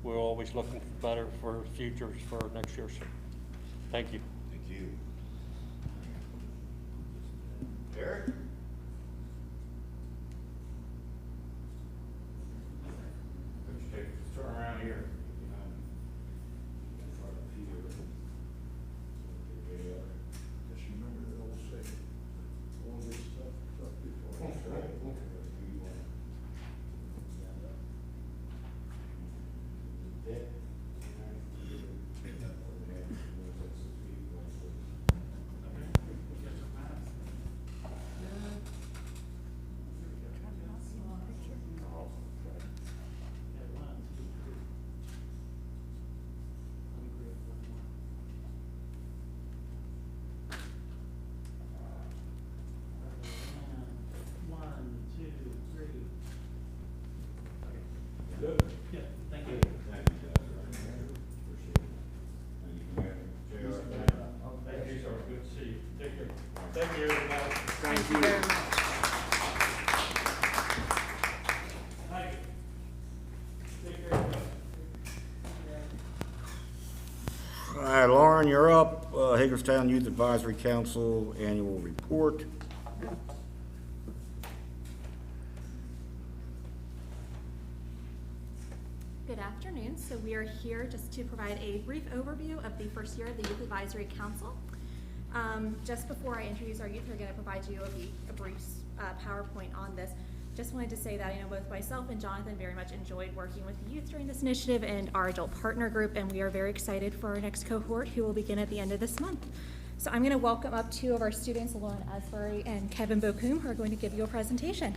we're always looking better for futures for next year, sir. Thank you. Thank you. Eric? Turn around here. Just remember the old saying, all this stuff before it's right. Good. Yeah, thank you. Thank you, Josh. Appreciate it. Thank you, JR. Thank you, sir. Good to see you. Take care. Thank you, everybody. Thank you very much. Thank you. Take care. All right, Lauren, you're up. Hagerstown Youth Advisory Council Annual Report. Good afternoon. So we are here just to provide a brief overview of the first year of the Youth Advisory Council. Just before I introduce our youth, we're going to provide you a brief PowerPoint on this. Just wanted to say that both myself and Jonathan very much enjoyed working with the youth during this initiative and our adult partner group, and we are very excited for our next cohort who will begin at the end of this month. So I'm going to welcome up two of our students, Lauren Asbury and Kevin Bocoum, who are going to give you a presentation.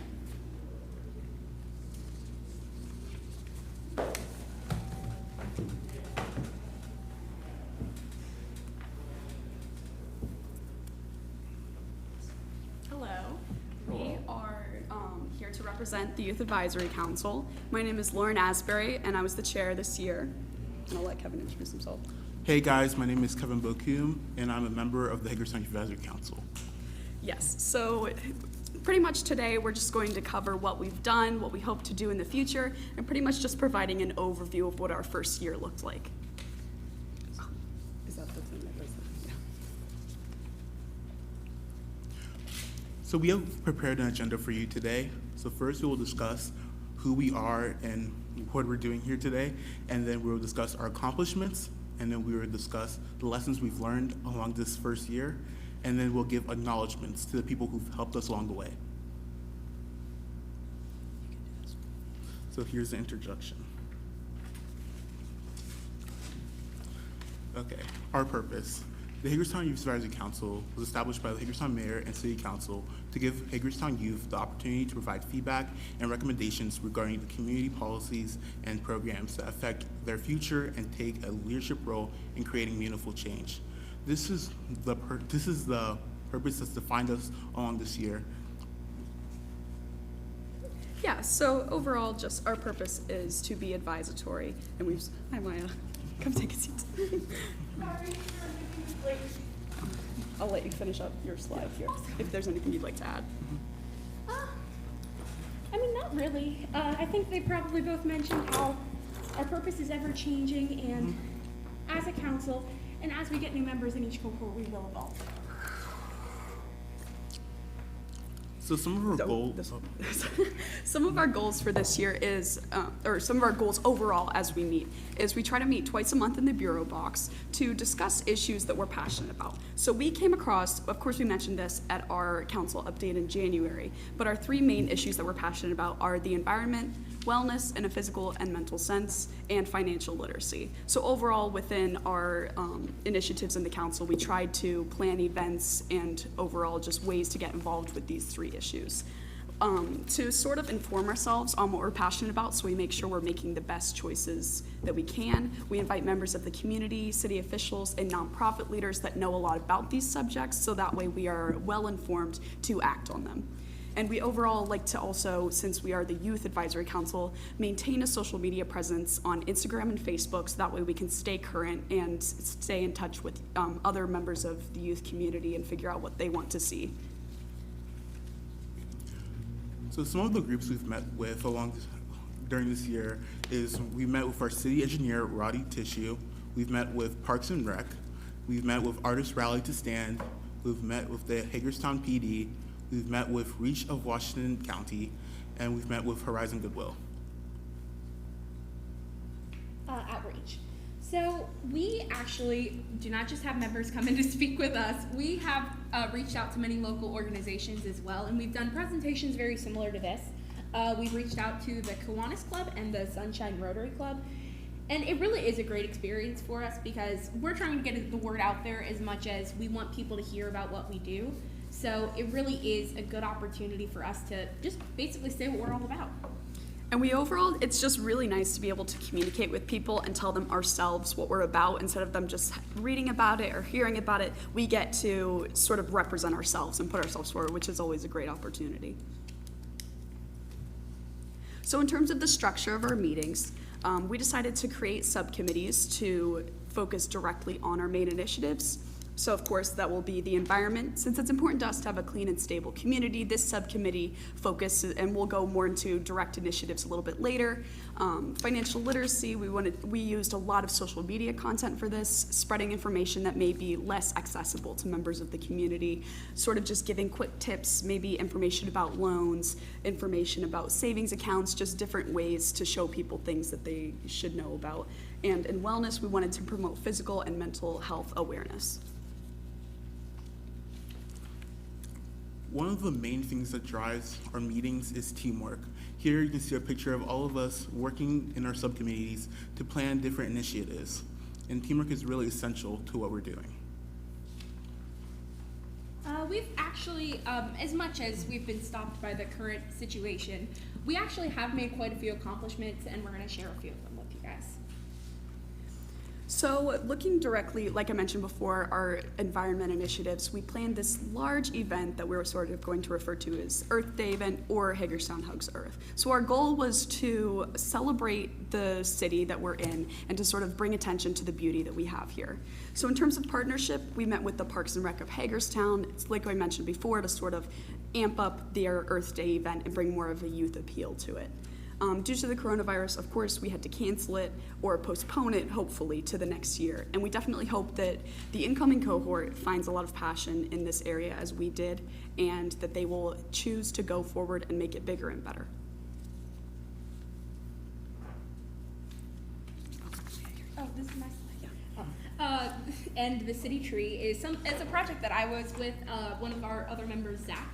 We are here to represent the Youth Advisory Council. My name is Lauren Asbury, and I was the chair this year. And I'll let Kevin introduce himself. Hey guys, my name is Kevin Bocoum, and I'm a member of the Hagerstown Youth Advisory Council. Yes, so pretty much today we're just going to cover what we've done, what we hope to do in the future, and pretty much just providing an overview of what our first year looked like. Is that the thing that does it? Yeah. So we have prepared an agenda for you today. So first we will discuss who we are and what we're doing here today, and then we will discuss our accomplishments, and then we will discuss the lessons we've learned along this first year, and then we'll give acknowledgments to the people who've helped us along the way. So here's the introduction. Okay, our purpose. The Hagerstown Youth Advisory Council was established by the Hagerstown Mayor and City Council to give Hagerstown youth the opportunity to provide feedback and recommendations regarding the community policies and programs that affect their future and take a leadership role in creating meaningful change. This is the purpose that's defined us along this year. Yeah, so overall, just our purpose is to be advisatory, and we've, hi Maya, come take a seat. I'll let you finish up your slide here, if there's anything you'd like to add. I mean, not really. I think they probably both mentioned how our purpose is ever changing, and as a council, and as we get new members in each cohort, we will evolve. So some of our goals. Some of our goals for this year is, or some of our goals overall as we meet, is we try to meet twice a month in the Bureau box to discuss issues that we're passionate about. So we came across, of course we mentioned this at our council update in January, but our three main issues that we're passionate about are the environment, wellness in a physical and mental sense, and financial literacy. So overall within our initiatives in the council, we tried to plan events and overall just ways to get involved with these three issues. To sort of inform ourselves on what we're passionate about, so we make sure we're making the best choices that we can. We invite members of the community, city officials, and nonprofit leaders that know a lot about these subjects, so that way we are well informed to act on them. And we overall like to also, since we are the Youth Advisory Council, maintain a social media presence on Instagram and Facebook, so that way we can stay current and stay in touch with other members of the youth community and figure out what they want to see. So some of the groups we've met with along during this year is we met with our city engineer, Roddy Tissue. We've met with Parks and Rec. We've met with Artists Rally to Stand. We've met with the Hagerstown PD. We've met with Reach of Washington County, and we've met with Horizon Goodwill. Outreach. So we actually do not just have members come in to speak with us. We have reached out to many local organizations as well, and we've done presentations very similar to this. We've reached out to the Kiwanis Club and the Sunshine Rotary Club, and it really is a great experience for us because we're trying to get the word out there as much as we want people to hear about what we do. So it really is a good opportunity for us to just basically say what we're all about. And overall, it's just really nice to be able to communicate with people and tell them ourselves what we're about instead of them just reading about it or hearing about it. We get to sort of represent ourselves and put ourselves forward, which is always a great opportunity. So in terms of the structure of our meetings, we decided to create subcommittees to focus directly on our main initiatives. So of course that will be the environment. Since it's important to us to have a clean and stable community, this subcommittee focuses, and we'll go more into direct initiatives a little bit later. Financial literacy, we used a lot of social media content for this, spreading information that may be less accessible to members of the community, sort of just giving quick tips, maybe information about loans, information about savings accounts, just different ways to show people things that they should know about. And in wellness, we wanted to promote physical and mental health awareness. One of the main things that drives our meetings is teamwork. Here you can see a picture of all of us working in our subcommittees to plan different initiatives. And teamwork is really essential to what we're doing. We've actually, as much as we've been stopped by the current situation, we actually have made quite a few accomplishments, and we're going to share a few of them with you guys. So looking directly, like I mentioned before, our environment initiatives, we planned this large event that we were sort of going to refer to as Earth Day event or Hagerstown Hugs Earth. So our goal was to celebrate the city that we're in and to sort of bring attention to the beauty that we have here. So in terms of partnership, we met with the Parks and Rec of Hagerstown, it's like I mentioned before, to sort of amp up their Earth Day event and bring more of a youth appeal to it. Due to the coronavirus, of course, we had to cancel it or postpone it, hopefully, to the next year. And we definitely hope that the incoming cohort finds a lot of passion in this area as we did, and that they will choose to go forward and make it bigger and better. Oh, this is my slide. Yeah. And the city tree is it's a project that I was with one of our other members, Zach.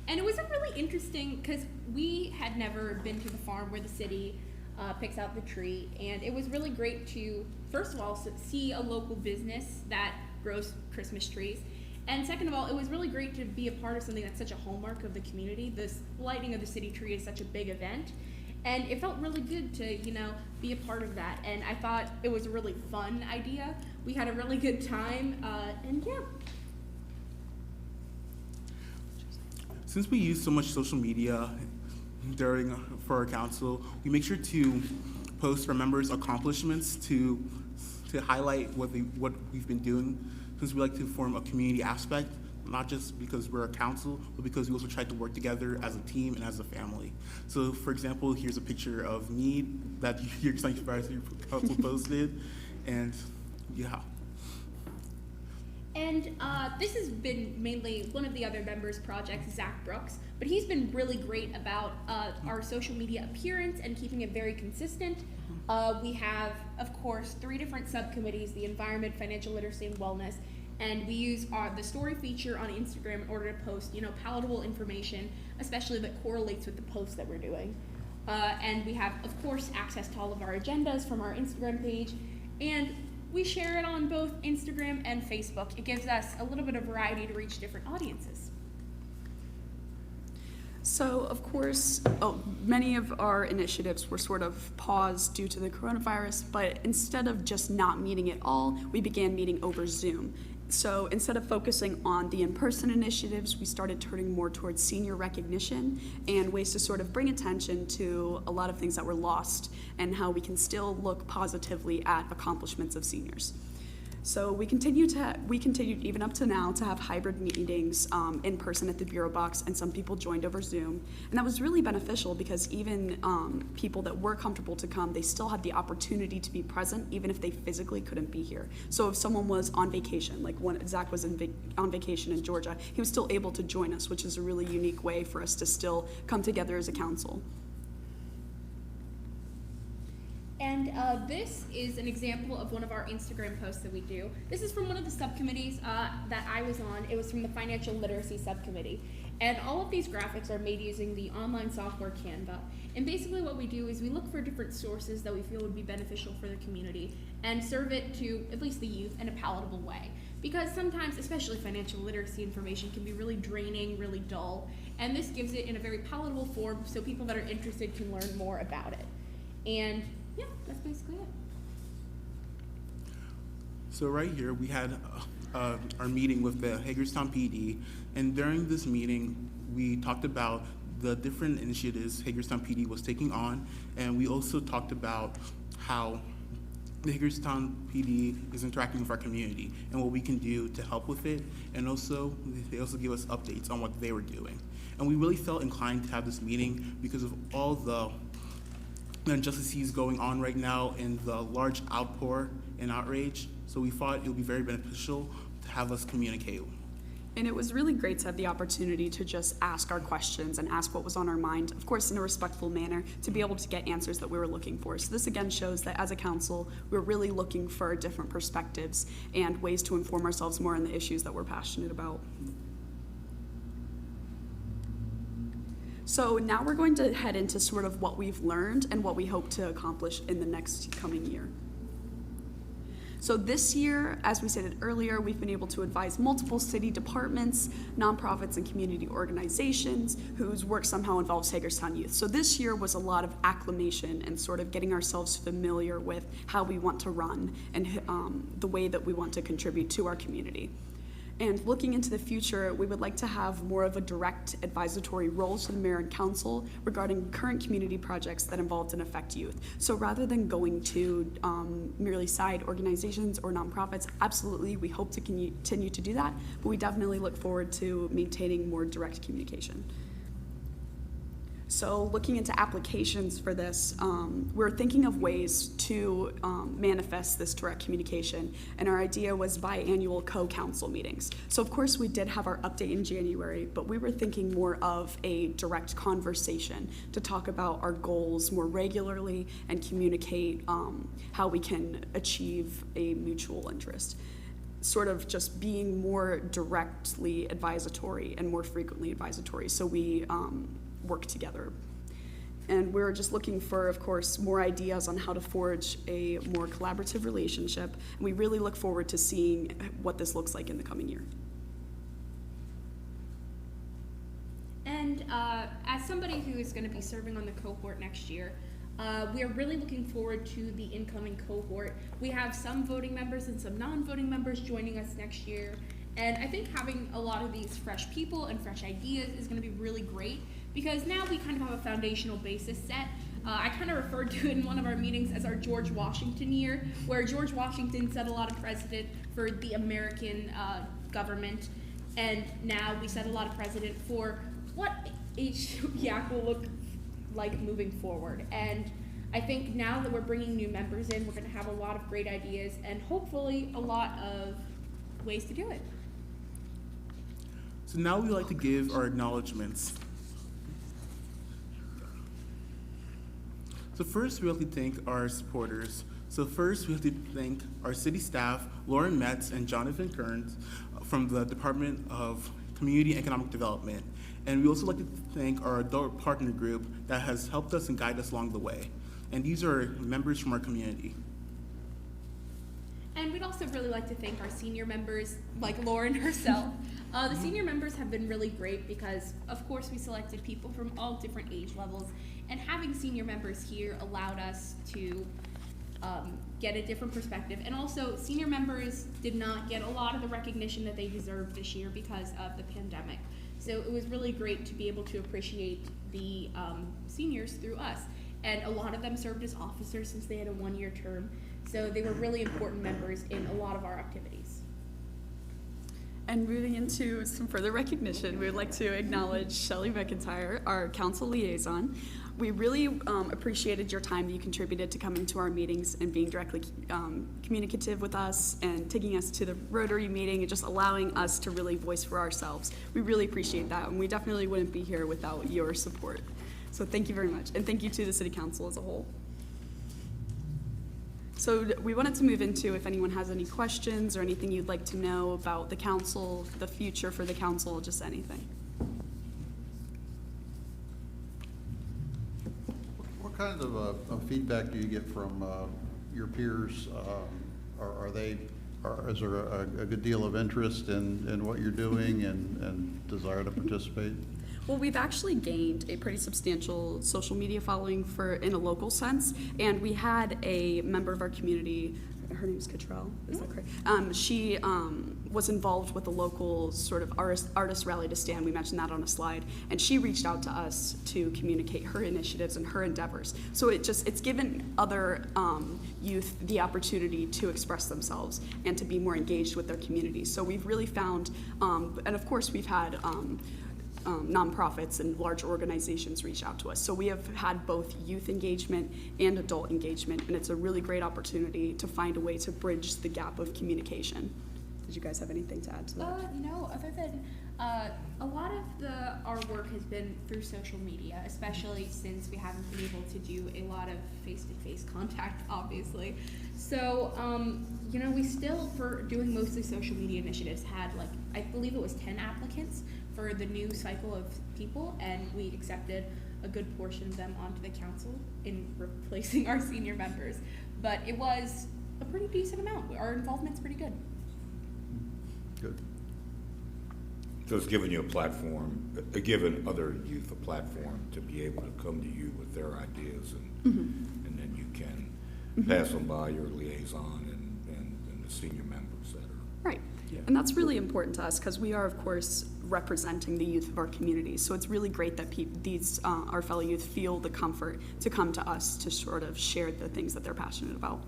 And it was a really interesting, because we had never been to the farm where the city picks out the tree, and it was really great to, first of all, see a local business that grows Christmas trees, and second of all, it was really great to be a part of something that's such a hallmark of the community. This lighting of the city tree is such a big event, and it felt really good to, be a part of that, and I thought it was a really fun idea. We had a really good time, and yeah. Since we use so much social media for our council, we make sure to post our members' accomplishments to highlight what we've been doing, since we like to form a community aspect, not just because we're a council, but because we also try to work together as a team and as a family. So, for example, here's a picture of me that your Supervisory Council posted, and yeah. And this has been mainly one of the other members' projects, Zach Brooks, but he's been really great about our social media appearance and keeping it very consistent. We have, of course, 3 different subcommittees: the environment, financial literacy, and wellness. And we use the story feature on Instagram in order to post, palatable information, especially that correlates with the posts that we're doing. And we have, of course, access to all of our agendas from our Instagram page. And we share it on both Instagram and Facebook. It gives us a little bit of variety to reach different audiences. So, of course, many of our initiatives were sort of paused due to the coronavirus, but instead of just not meeting at all, we began meeting over Zoom. So instead of focusing on the in-person initiatives, we started turning more towards senior recognition and ways to sort of bring attention to a lot of things that were lost and how we can still look positively at accomplishments of seniors. So we continued even up to now to have hybrid meetings in person at the Bureau Box, and some people joined over Zoom. And that was really beneficial because even people that were comfortable to come, they still had the opportunity to be present even if they physically couldn't be here. So if someone was on vacation, like when Zach was on vacation in Georgia, he was still able to join us, which is a really unique way for us to still come together as a council. And this is an example of one of our Instagram posts that we do. This is from one of the subcommittees that I was on. It was from the Financial Literacy Subcommittee. And all of these graphics are made using the online software Canva. And basically what we do is we look for different sources that we feel would be beneficial for the community and serve it to at least the youth in a palatable way. Because sometimes, especially financial literacy information, can be really draining, really dull. And this gives it in a very palatable form so people that are interested can learn more about it. And yeah, that's basically it. So right here, we had our meeting with the Hagerstown PD, and during this meeting, we talked about the different initiatives Hagerstown PD was taking on, and we also talked about how the Hagerstown PD is interacting with our community and what we can do to help with it, and also they also give us updates on what they were doing. And we really felt inclined to have this meeting because of all the injustices going on right now and the large outpour and outrage. So we thought it would be very beneficial to have us communicate. And it was really great to have the opportunity to just ask our questions and ask what was on our mind, of course in a respectful manner, to be able to get answers that we were looking for. So this again shows that as a council, we're really looking for different perspectives and ways to inform ourselves more on the issues that we're passionate about. So now we're going to head into sort of what we've learned and what we hope to accomplish in the next coming year. So this year, as we stated earlier, we've been able to advise multiple city departments, nonprofits, and community organizations whose work somehow involves Hagerstown youth. So this year was a lot of acclimation and sort of getting ourselves familiar with how we want to run and the way that we want to contribute to our community. And looking into the future, we would like to have more of a direct advisory role to the mayor and council regarding current community projects that involve and affect youth. So rather than going to merely side organizations or nonprofits, absolutely, we hope to continue to do that, but we definitely look forward to maintaining more direct communication. So looking into applications for this, we're thinking of ways to manifest this direct communication, and our idea was biannual co-council meetings. So of course we did have our update in January, but we were thinking more of a direct conversation to talk about our goals more regularly and communicate how we can achieve a mutual interest. Sort of just being more directly advisatory and more frequently advisatory, so we work together. And we're just looking for, of course, more ideas on how to forge a more collaborative relationship, and we really look forward to seeing what this looks like in the coming year. And as somebody who is going to be serving on the cohort next year, we are really looking forward to the incoming cohort. We have some voting members and some non-voting members joining us next year, and I think having a lot of these fresh people and fresh ideas is going to be really great, because now we kind of have a foundational basis set. I kind of referred to it in one of our meetings as our George Washington year, where George Washington set a lot of precedent for the American government, and now we set a lot of precedent for what HYAC will look like moving forward. And I think now that we're bringing new members in, we're going to have a lot of great ideas and hopefully a lot of ways to do it. So now we'd like to give our acknowledgements. So first, we have to thank our supporters. So first, we have to thank our city staff, Lauren Metz and Jonathan Kearns from the Department of Community and Economic Development. And we also like to thank our adult partner group that has helped us and guided us along the way. And these are members from our community. And we'd also really like to thank our senior members, like Lauren herself. The senior members have been really great because, of course, we selected people from all different age levels, and having senior members here allowed us to get a different perspective. And also, senior members did not get a lot of the recognition that they deserved this year because of the pandemic. So it was really great to be able to appreciate the seniors through us. And a lot of them served as officers since they had a one-year term. So they were really important members in a lot of our activities. And moving into some further recognition, we would like to acknowledge Shelley McIntyre, our council liaison. We really appreciated your time that you contributed to coming to our meetings and being directly communicative with us and taking us to the Rotary meeting and just allowing us to really voice for ourselves. We really appreciate that, and we definitely wouldn't be here without your support. So thank you very much, and thank you to the City Council as a whole. So we wanted to move into if anyone has any questions or anything you'd like to know about the council, the future for the council, just anything. What kind of feedback do you get from your peers? Is there a good deal of interest in what you're doing and desire to participate? Well, we've actually gained a pretty substantial social media following in a local sense, and we had a member of our community, her name's Cottrell, is that correct? She was involved with a local sort of artist rally to stand. We mentioned that on a slide, and she reached out to us to communicate her initiatives and her endeavors. So it's given other youth the opportunity to express themselves and to be more engaged with their community. So we've really found, and of course we've had nonprofits and large organizations reach out to us. So we have had both youth engagement and adult engagement, and it's a really great opportunity to find a way to bridge the gap of communication. Did you guys have anything to add to that? No, other than a lot of our work has been through social media, especially since we haven't been able to do a lot of face-to-face contact, obviously. So, we still, for doing mostly social media initiatives, had I believe it was 10 applicants for the new cycle of people, and we accepted a good portion of them onto the council in replacing our senior members. But it was a pretty decent amount. Our involvement's pretty good. Good. So it's given you a platform, given other youth a platform to be able to come to you with their ideas, and then you can pass them by your liaison and the senior members that are. Right. Yeah. And that's really important to us because we are, of course, representing the youth of our community. So it's really great that our fellow youth feel the comfort to come to us to sort of share the things that they're passionate about.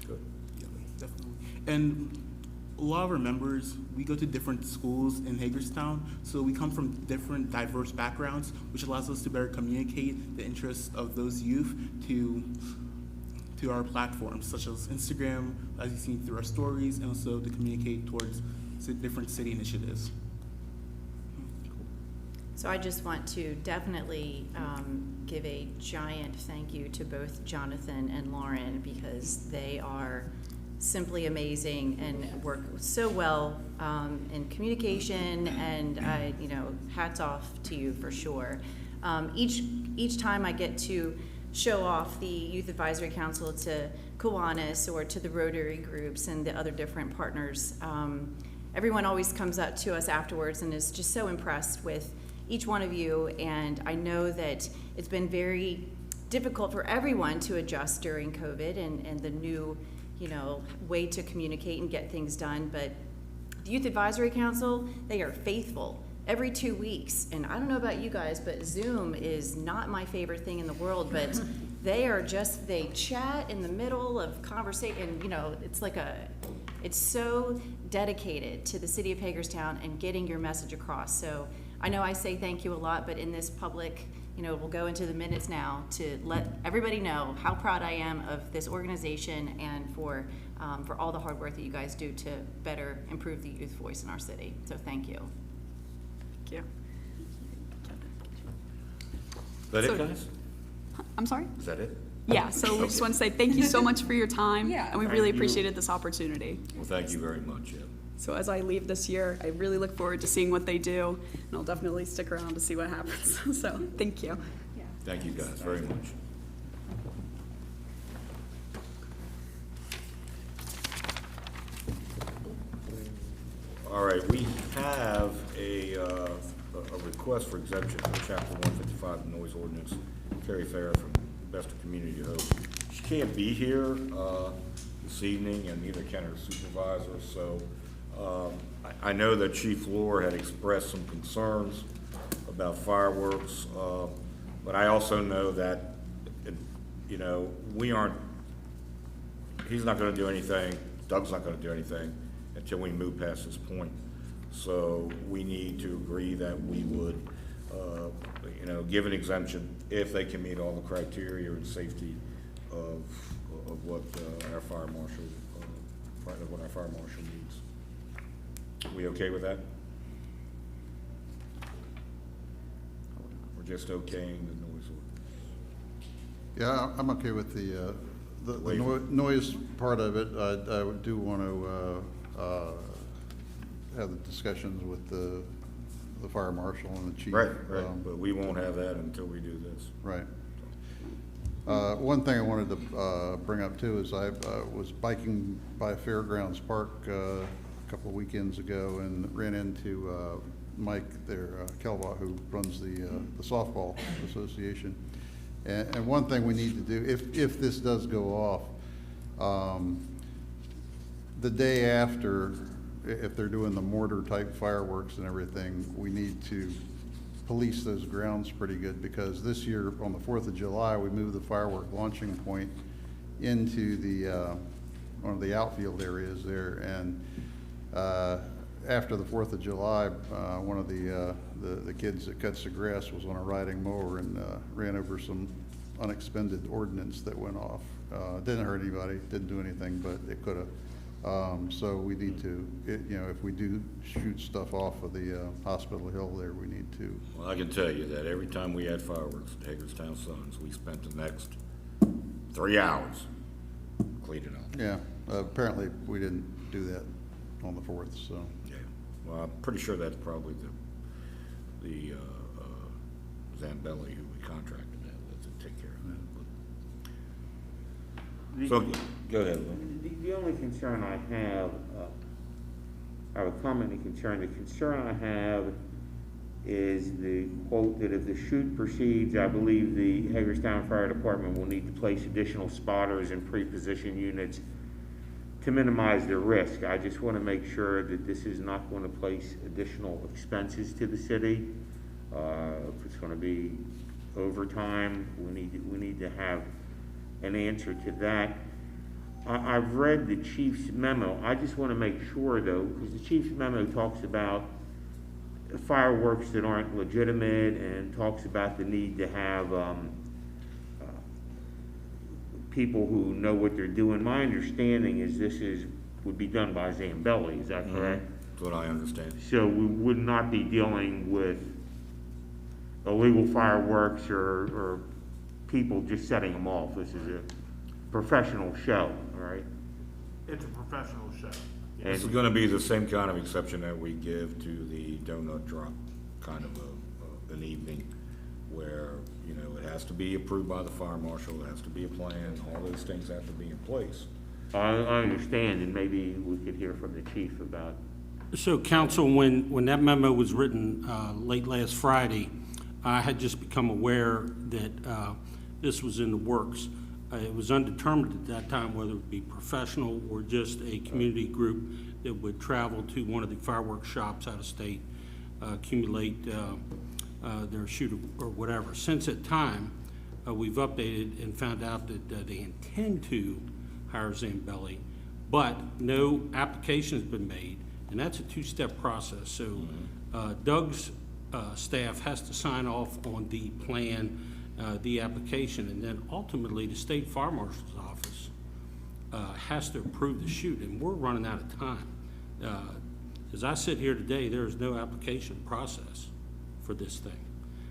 Good. Yeah, definitely. And a lot of our members, we go to different schools in Hagerstown, so we come from different diverse backgrounds, which allows us to better communicate the interests of those youth to our platforms, such as Instagram, as you've seen through our stories, and also to communicate towards different city initiatives. So I just want to definitely give a giant thank you to both Jonathan and Lauren, because they are simply amazing and work so well in communication, and hats off to you for sure. Each time I get to show off the Youth Advisory Council to Kiwanis or to the Rotary groups and the other different partners, everyone always comes up to us afterwards and is just so impressed with each one of you. And I know that it's been very difficult for everyone to adjust during COVID and the new way to communicate and get things done. But the Youth Advisory Council, they are faithful every 2 weeks. And I don't know about you guys, but Zoom is not my favorite thing in the world, but they chat in the middle of conversation, and it's so dedicated to the city of Hagerstown and getting your message across. So I know I say thank you a lot, but in this public, we'll go into the minutes now to let everybody know how proud I am of this organization and for all the hard work that you guys do to better improve the youth voice in our city. So thank you. Thank you. Is that it, guys? I'm sorry? Is that it? Yeah, so we just want to say thank you so much for your time, Yeah. and we really appreciated this opportunity. Well, thank you very much, yeah. So as I leave this year, I really look forward to seeing what they do, and I'll definitely stick around to see what happens. So thank you. Yeah. Thank you guys very much. All right, we have a request for exemption from Chapter 155 noise ordinance. Carrie Farrer from Best of Community Hope. She can't be here this evening, and neither can her supervisor. So I know that Chief Lohr had expressed some concerns about fireworks, but I also know that we aren't he's not gonna do anything, Doug's not gonna do anything until we move past this point. So we need to agree that we would, give an exemption if they can meet all the criteria and safety of what our fire marshal, what our fire marshal needs. We okay with that? We're just okaying the noise ordinance. Yeah, I'm okay with the noise part of it. I do want to have the discussions with the fire marshal and the chief. Right, but we won't have that until we do this. Right. One thing I wanted to bring up too is I was biking by Fairgrounds Park a couple of weekends ago and ran into Mike there, Kelbach, who runs the softball association. And one thing we need to do, if this does go off, the day after, if they're doing the mortar type fireworks and everything, we need to police those grounds pretty good, because this year on the 4th of July, we moved the firework launching point into the one of the outfield areas there. And after the 4th of July, one of the kids that cuts the grass was on a riding mower and ran over some unexpended ordnance that went off. Didn't hurt anybody, didn't do anything, but it could have. So we need to, if we do shoot stuff off of the Hospital Hill there, we need to. Well, I can tell you that every time we had fireworks at Hagerstown Suns, we spent the next 3 hours cleaning up. Yeah, apparently we didn't do that on the 4th, so. Yeah, well, I'm pretty sure that's probably the Zambelli who we contracted that with to take care of that. So, go ahead, Lou. The only concern I have, or a comment and concern, the concern I have is the quote that if the shoot proceeds, I believe the Hagerstown Fire Department will need to place additional spotters and pre-position units to minimize the risk. I just want to make sure that this is not going to place additional expenses to the city. If it's going to be overtime, we need to have an answer to that. I've read the chief's memo. I just want to make sure, though, because the chief's memo talks about fireworks that aren't legitimate and talks about the need to have people who know what they're doing. My understanding is this would be done by Zambelli. Is that correct? That's what I understand. So we would not be dealing with illegal fireworks or people just setting them off. This is a professional show, right? It's a professional show. This is gonna be the same kind of exception that we give to the donut drop kind of an evening where, it has to be approved by the fire marshal, it has to be a plan, all those things have to be in place. I understand, and maybe we could hear from the chief about. So council, when that memo was written late last Friday, I had just become aware that this was in the works. It was undetermined at that time whether it would be professional or just a community group that would travel to one of the fireworks shops out of state, accumulate their shoot or whatever. Since that time, we've updated and found out that they intend to hire Zambelli, but no application has been made, and that's a two-step process. So Doug's staff has to sign off on the plan, the application, and then ultimately the state fire marshal's office has to approve the shoot, and we're running out of time. As I sit here today, there is no application process for this thing.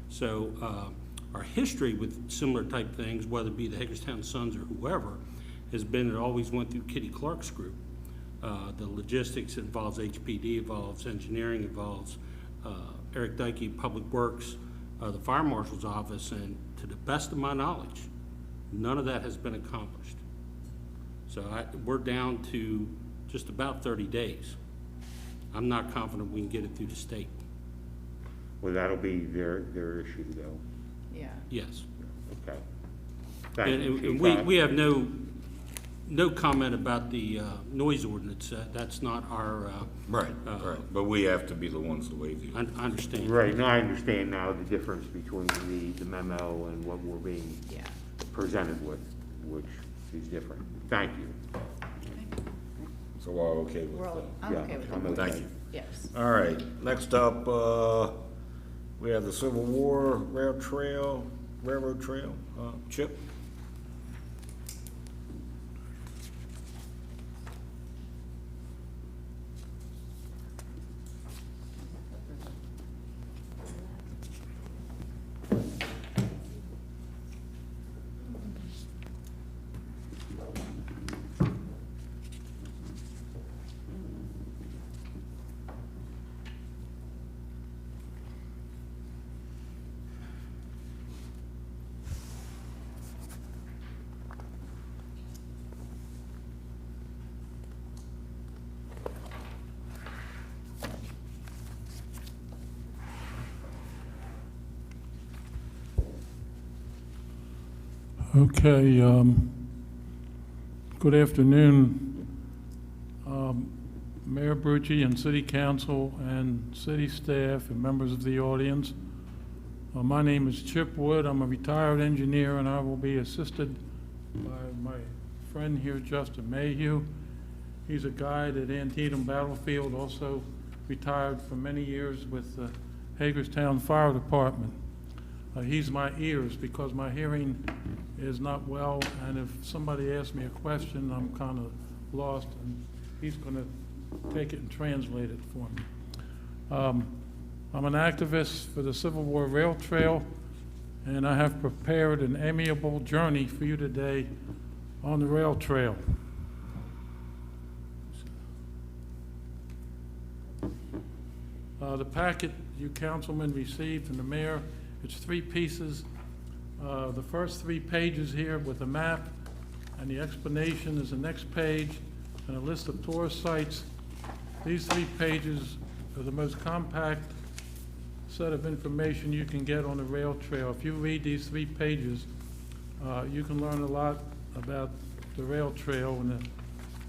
So our history with similar type things, whether it be the Hagerstown Suns or whoever, has been it always went through Kitty Clark's group. The logistics involves HPD, involves engineering, involves Eric Dykey, Public Works, the fire marshal's office, and to the best of my knowledge, none of that has been accomplished. So we're down to just about 30 days. I'm not confident we can get it through the state. Well, that'll be their issue, though. Yeah. Yes. Okay. Thank you, And Chief. we have no comment about the noise ordinance. That's not our. Right, but we have to be the ones to waive the. I understand. Right, now I understand now the difference between the memo and what we're being Yeah. presented with, which is different. Thank you. So we're all okay with We're all, that? I'm Yeah, okay with I'm it. okay. Thank you. Yes. All right, next up, we have the Civil War Railroad Trail, Chip? Okay, good afternoon, Mayor Brucci and City Council and city staff and members of the audience. My name is Chip Wood. I'm a retired engineer, and I will be assisted by my friend here, Justin Mayhew. He's a guide at Antietam Battlefield, also retired for many years with the Hagerstown Fire Department. He's my ears because my hearing is not well, and if somebody asks me a question, I'm kind of lost, and he's going to take it and translate it for me. I'm an activist for the Civil War Rail Trail, and I have prepared an amiable journey for you today on the rail trail. The packet you councilmen received and the mayor, it's 3 pieces. The first 3 pages here with a map and the explanation is the next page and a list of tourist sites. These 3 pages are the most compact set of information you can get on the rail trail. If you read these 3 pages, you can learn a lot about the rail trail in a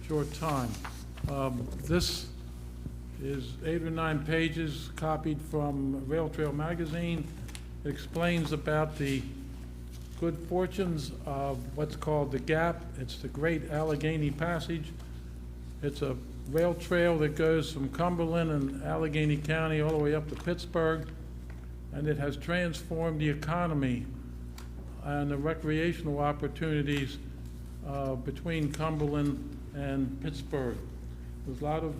short time. This is 8 or 9 pages copied from Rail Trail magazine. It explains about the good fortunes of what's called the Gap. It's the Great Allegheny Passage. It's a rail trail that goes from Cumberland and Allegheny County all the way up to Pittsburgh, and it has transformed the economy and the recreational opportunities between Cumberland and Pittsburgh. There's a lot of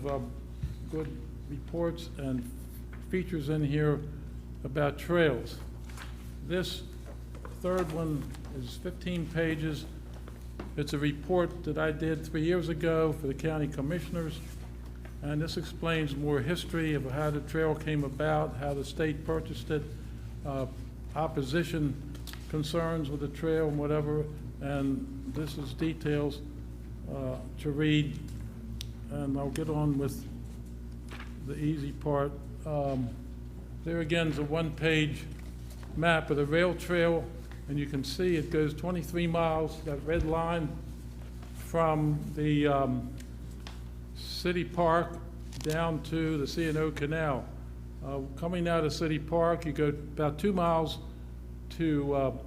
good reports and features in here about trails. This third one is 15 pages. It's a report that I did 3 years ago for the county commissioners, and this explains more history of how the trail came about, how the state purchased it, opposition concerns with the trail and whatever, and this is details to read, and I'll get on with the easy part. There again is a 1-page map of the rail trail, and you can see it goes 23 miles, that red line, from the City Park down to the C&O Canal. Coming out of City Park, you go about 2 miles to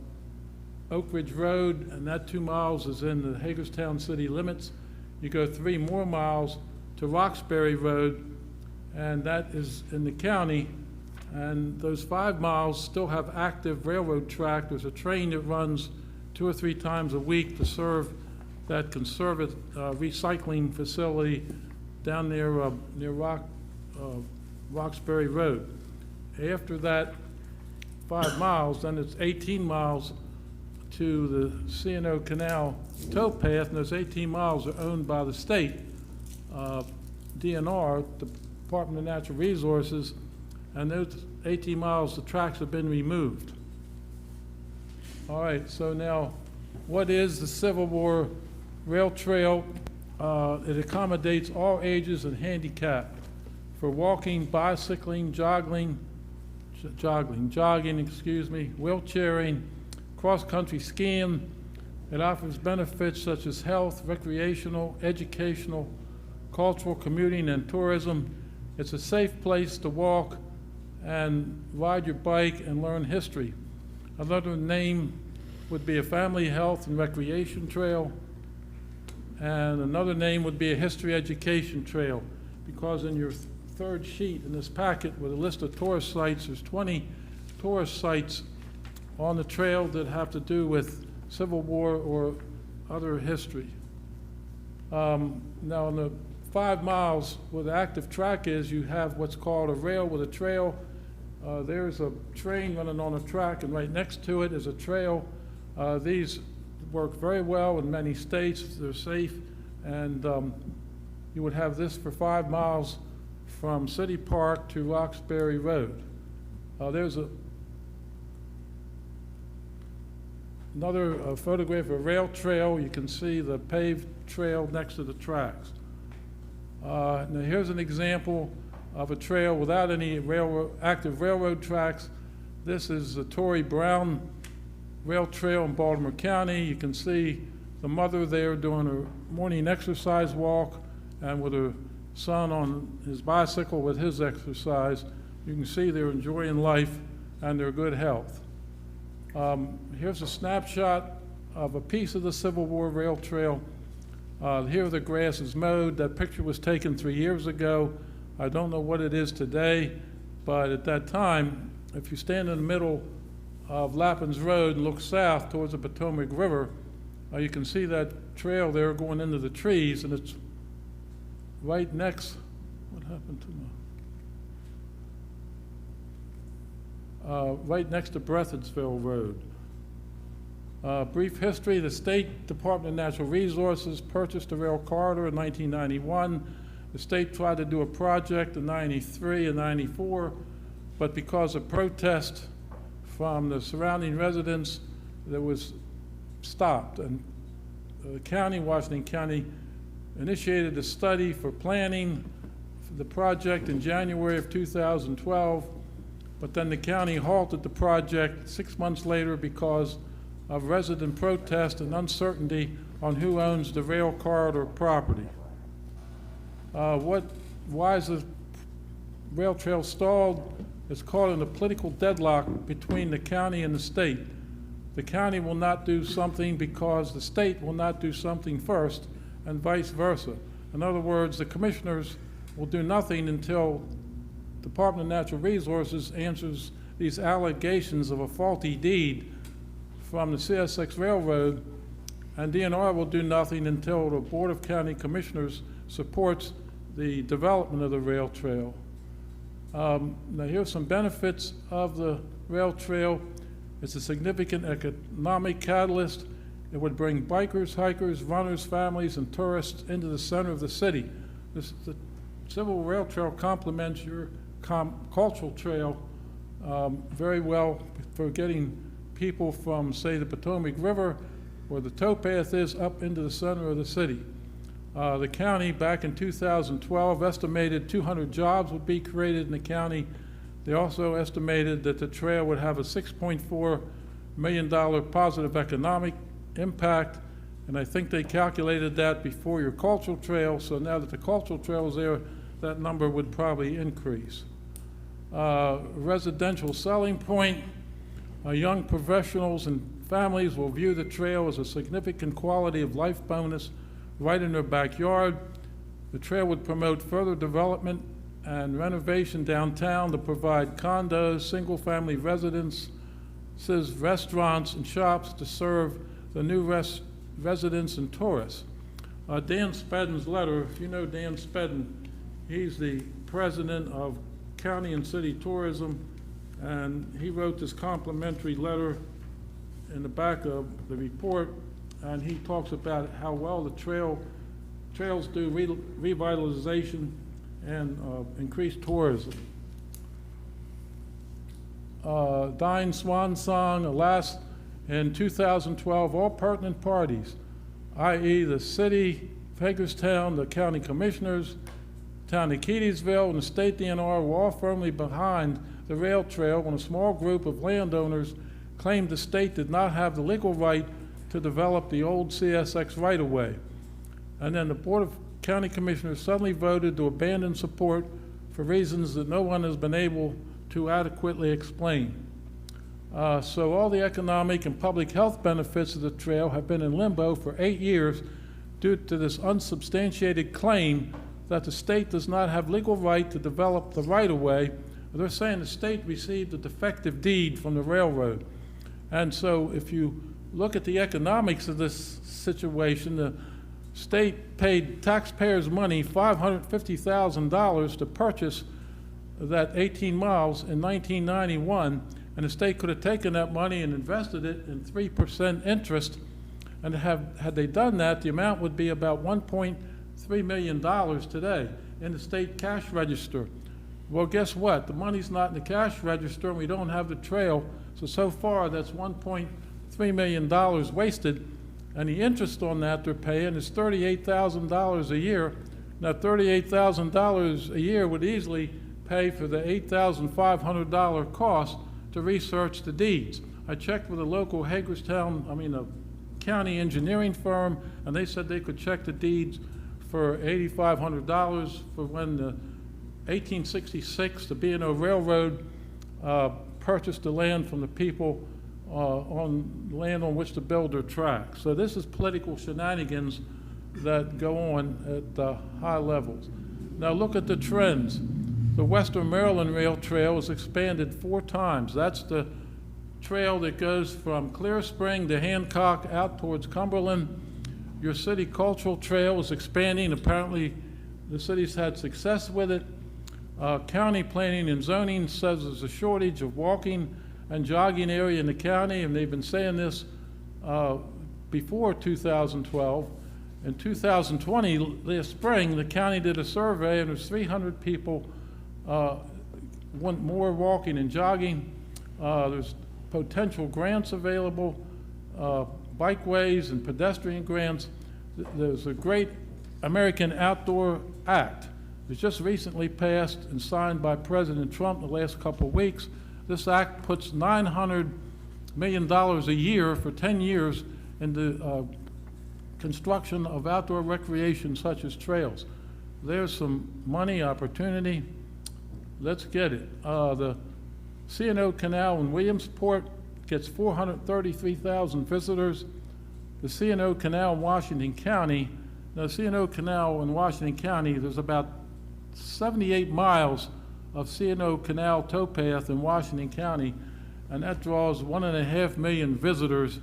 Oak Ridge Road, and that 2 miles is in the Hagerstown city limits. You go 3 more miles to Roxbury Road, and that is in the county. And those 5 miles still have active railroad track. There's a train that runs 2 or 3 times a week to serve that conservative recycling facility down there near Roxbury Road. After that 5 miles, then it's 18 miles to the C&O Canal towpath, and those 18 miles are owned by the state, DNR, the Department of Natural Resources, and those 18 miles, the tracks have been removed. All right, so now, what is the Civil War Rail Trail? It accommodates all ages and handicap for walking, bicycling, jogging, wheelchairing, cross-country skiing. It offers benefits such as health, recreational, educational, cultural, commuting, and tourism. It's a safe place to walk and ride your bike and learn history. Another name would be a family health and recreation trail. And another name would be a history education trail, because in your third sheet in this packet with a list of tourist sites, there's 20 tourist sites on the trail that have to do with Civil War or other history. Now, in the 5 miles where the active track is, you have what's called a rail with a trail. There's a train running on a track, and right next to it is a trail. These work very well in many states. They're safe, and you would have this for 5 miles from City Park to Roxbury Road. There's another photograph of a rail trail. You can see the paved trail next to the tracks. Now here's an example of a trail without any active railroad tracks. This is the Torrey Brown Rail Trail in Baltimore County. You can see the mother there doing a morning exercise walk, and with her son on his bicycle with his exercise. You can see they're enjoying life and their good health. Here's a snapshot of a piece of the Civil War rail trail. Here the grass is mowed. That picture was taken 3 years ago. I don't know what it is today, but at that time, if you stand in the middle of Lappin's Road and look south towards the Potomac River, you can see that trail there going into the trees, and it's right next, what happened to right next to Breathinsville Road. Brief history: the State Department of Natural Resources purchased the rail corridor in 1991. The state tried to do a project in 93 and 94, but because of protest from the surrounding residents, that was stopped. And the county, Washington County, initiated a study for planning for the project in January of 2012, but then the county halted the project 6 months later because of resident protest and uncertainty on who owns the rail corridor property. Why is the rail trail stalled? It's caught in a political deadlock between the county and the state. The county will not do something because the state will not do something first, and vice versa. In other words, the commissioners will do nothing until Department of Natural Resources answers these allegations of a faulty deed from the CSX Railroad, and DNR will do nothing until the Board of County Commissioners supports the development of the rail trail. Now here's some benefits of the rail trail. It's a significant economic catalyst. It would bring bikers, hikers, runners, families, and tourists into the center of the city. The Civil Rail Trail complements your cultural trail very well for getting people from, say, the Potomac River, where the towpath is, up into the center of the city. The county, back in 2012, estimated 200 jobs would be created in the county. They also estimated that the trail would have a $6.4 million positive economic impact, and I think they calculated that before your cultural trail, so now that the cultural trail is there, that number would probably increase. Residential selling point: young professionals and families will view the trail as a significant quality of life bonus right in their backyard. The trail would promote further development and renovation downtown to provide condos, single-family residences, restaurants, and shops to serve the new residents and tourists. Dan Spedden's letter, if you know Dan Spedden, he's the president of County and City Tourism, and he wrote this complimentary letter in the back of the report, and he talks about how well the trails do revitalization and increased tourism. Dying Swan Song, alas, in 2012, all pertinent parties, i.e. the city of Hagerstown, the county commissioners, town of Keedysville, and the state DNR were all firmly behind the rail trail when a small group of landowners claimed the state did not have the legal right to develop the old CSX right-of-way. And then the Board of County Commissioners suddenly voted to abandon support for reasons that no one has been able to adequately explain. So all the economic and public health benefits of the trail have been in limbo for 8 years due to this unsubstantiated claim that the state does not have legal right to develop the right-of-way. They're saying the state received a defective deed from the railroad. And so if you look at the economics of this situation, the state paid taxpayers' money, $550,000, to purchase that 18 miles in 1991, and the state could have taken that money and invested it in 3% interest, and had they done that, the amount would be about $1.3 million today in the state cash register. Well, guess what? The money's not in the cash register, and we don't have the trail, so far that's $1.3 million wasted, and the interest on that they're paying is $38,000 a year. Now, $38,000 a year would easily pay for the $8,500 cost to research the deeds. I checked with a local Hagerstown, a county engineering firm, and they said they could check the deeds for $8,500 for when the 1866, the B&O Railroad purchased the land from the people on land on which to build their tracks. So this is political shenanigans that go on at high levels. Now look at the trends. The Western Maryland Rail Trail is expanded 4 times. That's the trail that goes from Clear Spring to Hancock out towards Cumberland. Your city cultural trail is expanding. Apparently the city's had success with it. County planning and zoning says there's a shortage of walking and jogging area in the county, and they've been saying this before 2012. In 2020, this spring, the county did a survey, and there's 300 people want more walking and jogging. There's potential grants available, bikeways and pedestrian grants. There's a great American Outdoor Act. It was just recently passed and signed by President Trump in the last couple of weeks. This act puts $900 million a year for 10 years into construction of outdoor recreation such as trails. There's some money, opportunity. Let's get it. The C&O Canal in Williamsport gets 433,000 visitors. The C&O Canal in Washington County, now the C&O Canal in Washington County, there's about 78 miles of C&O Canal towpath in Washington County, and that draws 1.5 million visitors.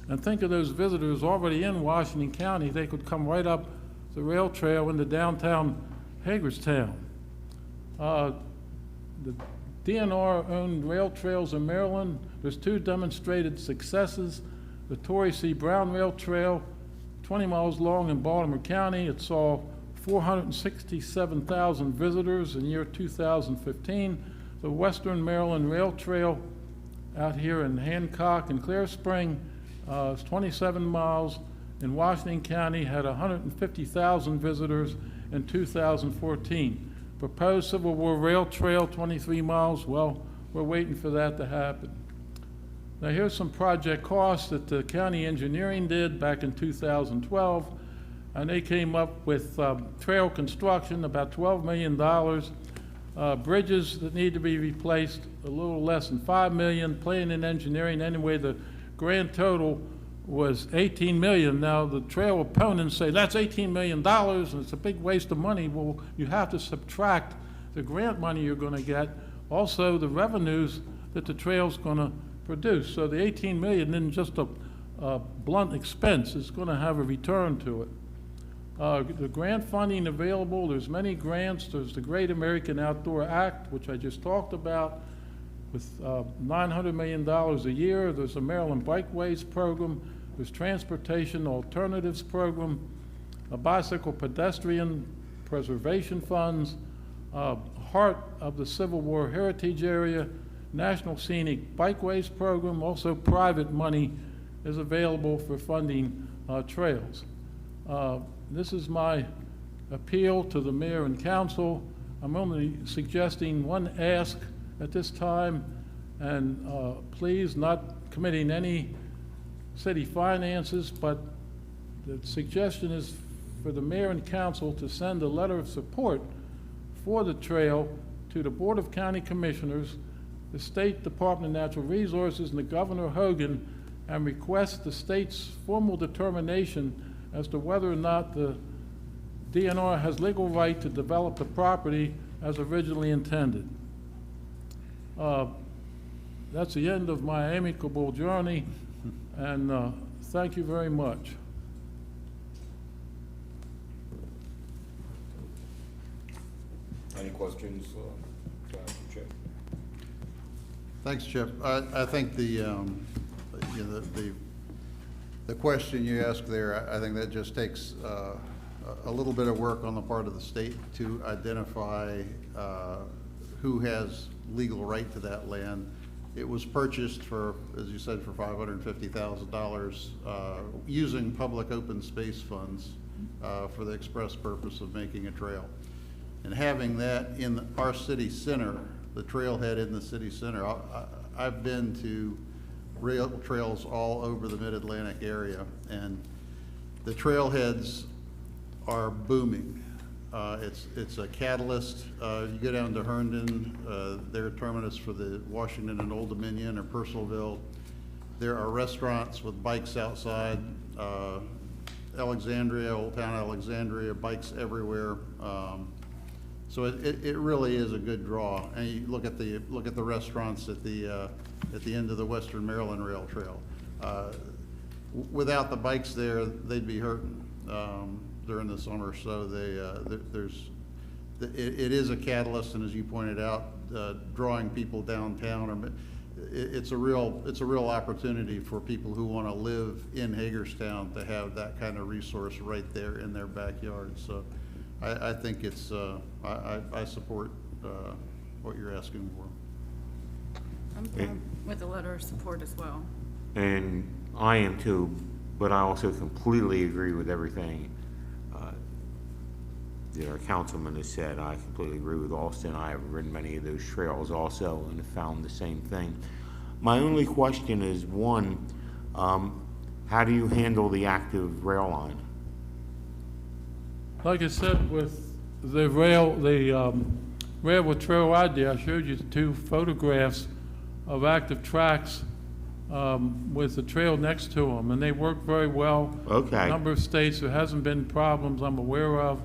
And think of those visitors already in Washington County. They could come right up the rail trail into downtown Hagerstown. The DNR-owned rail trails in Maryland, there's 2 demonstrated successes. The Torrey C. Brown Rail Trail, 20 miles long in Baltimore County. It saw 467,000 visitors in year 2015. The Western Maryland Rail Trail out here in Hancock and Clear Spring is 27 miles in Washington County, had 150,000 visitors in 2014. Proposed Civil War Rail Trail, 23 miles, well, we're waiting for that to happen. Now here's some project costs that the county engineering did back in 2012, and they came up with trail construction, about $12 million, bridges that need to be replaced, a little less than $5 million, planning and engineering, anyway, the grand total was $18 million. Now the trail opponents say that's $18 million and it's a big waste of money. Well, you have to subtract the grant money you're going to get, also the revenues that the trail's going to produce. So the $18 million isn't just a blunt expense, it's going to have a return to it. The grant funding available, there's many grants. There's the Great American Outdoor Act, which I just talked about, with $900 million a year. There's a Maryland Bikeways program. There's Transportation Alternatives program, a bicycle pedestrian preservation funds, heart of the Civil War heritage area, National Scenic Bikeways program. Also private money is available for funding trails. This is my appeal to the mayor and council. I'm only suggesting one ask at this time, and please, not committing any city finances, but the suggestion is for the mayor and council to send a letter of support for the trail to the Board of County Commissioners, the State Department of Natural Resources, and the Governor Hogan, and request the state's formal determination as to whether or not the DNR has legal right to develop the property as originally intended. That's the end of my amicable journey, and thank you very much. Any questions, Chip? Thanks, Chip. I think the question you asked there, I think that just takes a little bit of work on the part of the state to identify who has legal right to that land. It was purchased for, as you said, for $550,000 using public open space funds for the express purpose of making a trail. And having that in our city center, the trailhead in the city center, I've been to rail trails all over the Mid-Atlantic area, and the trailheads are booming. It's a catalyst. You go down to Herndon, their terminus for the Washington and Old Dominion or Purcellville. There are restaurants with bikes outside. Alexandria, Old Town Alexandria, bikes everywhere. So it really is a good draw. And you look at the restaurants at the end of the Western Maryland Rail Trail. Without the bikes there, they'd be hurting during the summer. So it is a catalyst, and as you pointed out, drawing people downtown. It's a real opportunity for people who want to live in Hagerstown to have that kind of resource right there in their backyard. So I think it's I support what you're asking for. I'm with a letter of support as well. And I am too, but I also completely agree with everything that our councilman has said. I completely agree with Austin. I have ridden many of those trails also and have found the same thing. My only question is, one, how do you handle the active rail line? Like I said, with the railroad trail idea, I showed you 2 photographs of active tracks with the trail next to them, and they work very well. Okay. A number of states, there hasn't been problems I'm aware of,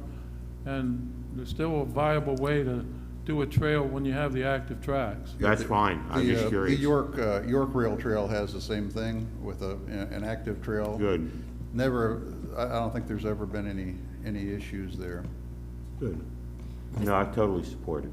and there's still a viable way to do a trail when you have the active tracks. That's fine. I'm just curious. The York Rail Trail has the same thing with an active trail. Good. Never, I don't think there's ever been any issues there. Good. No, I totally support it.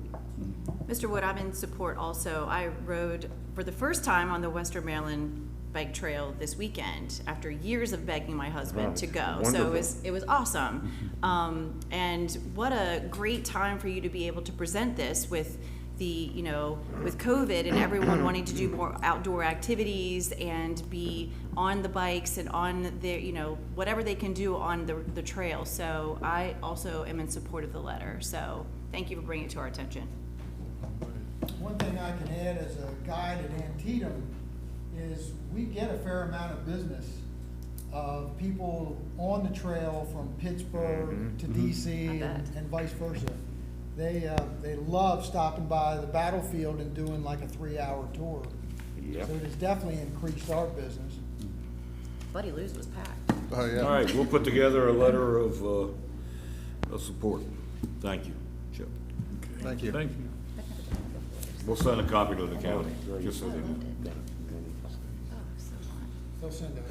Mr. Wood, I'm in support also. I rode for the first time on the Western Maryland Bike Trail this weekend after years of begging my husband to go. So it was awesome. And what a great time for you to be able to present this with with COVID and everyone wanting to do more outdoor activities and be on the bikes and on their, whatever they can do on the trail. So I also am in support of the letter. So thank you for bringing it to our attention. One thing I can add as a guide at Antietam is we get a fair amount of business of people on the trail from Pittsburgh to DC and vice versa. They love stopping by the battlefield and doing like a 3-hour tour. Yep. So it has definitely increased our business. Buddy Lou's was packed. Oh, yeah. All right, we'll put together a letter of support. Thank you, Chip. Thank you. Thank you. We'll send a copy to the county, just so they know. They'll send it.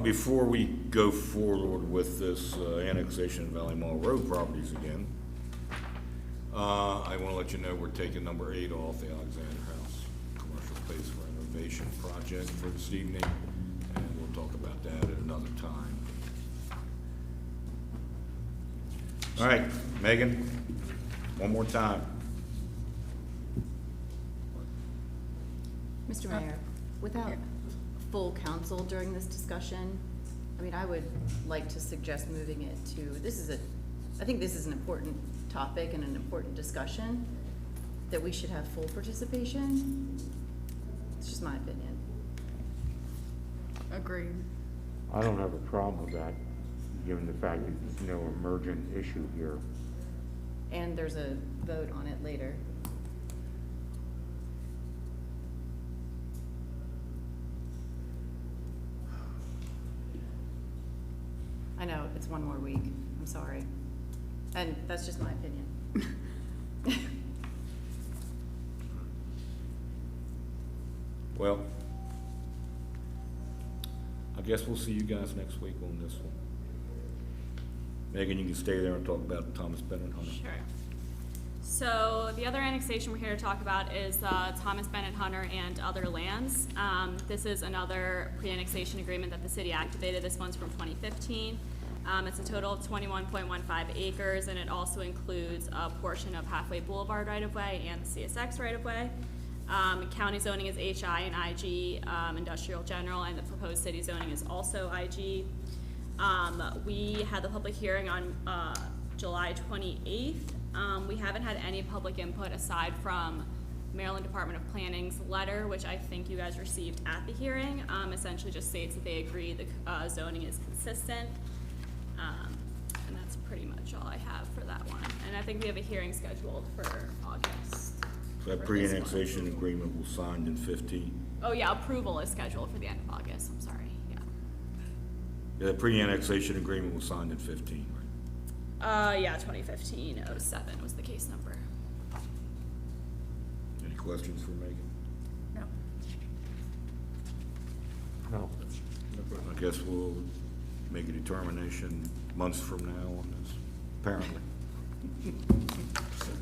Before we go forward with this annexation of Valley Mall Road properties again, I want to let you know we're taking number 8 off the Alexander House commercial space renovation project for this evening, and we'll talk about that at another time. All right, Megan, one more time. Mr. Mayor, without full council during this discussion, I would like to suggest moving it to, I think this is an important topic and an important discussion, that we should have full participation. It's just my opinion. Agreed. I don't have a problem with that, given the fact that there's no emergent issue here. And there's a vote on it later. I know, it's one more week, I'm sorry. And that's just my opinion. Well, I guess we'll see you guys next week on this one. Megan, you can stay there and talk about Thomas Bennett Hunter. Sure. So the other annexation we're here to talk about is Thomas Bennett Hunter and other lands. This is another pre-annexation agreement that the city activated. This one's from 2015. It's a total of 21.15 acres, and it also includes a portion of Halfway Boulevard right-of-way and the CSX right-of-way. County zoning is HI and IG, industrial general, and the proposed city zoning is also IG. We had the public hearing on July 28th. We haven't had any public input aside from Maryland Department of Planning's letter, which I think you guys received at the hearing. Essentially just states that they agree the zoning is consistent. And that's pretty much all I have for that one. And I think we have a hearing scheduled for August. So that pre-annexation agreement was signed in 15. Oh yeah, approval is scheduled for the end of August, I'm sorry, yeah. Yeah, the pre-annexation agreement was signed in 15, right? Yeah, 2015-07 was the case number. Any questions for Megan? No. No. I guess we'll make a determination months from now on this, apparently.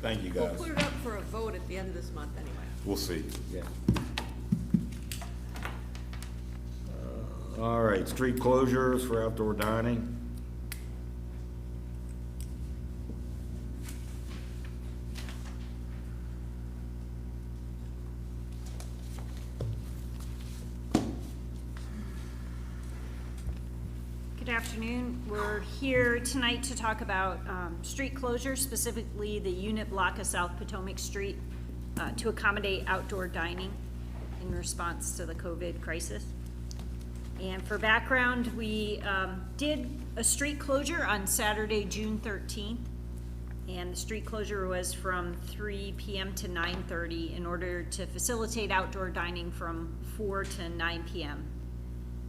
Thank you, We'll guys. put it up for a vote at the end of this month anyway. We'll see, yeah. All right, street closures for outdoor dining. Good afternoon. We're here tonight to talk about street closures, specifically the unit block of South Potomac Street to accommodate outdoor dining in response to the COVID crisis. And for background, we did a street closure on Saturday, June 13th. And the street closure was from 3 p.m. to 9:30 in order to facilitate outdoor dining from 4 to 9 p.m.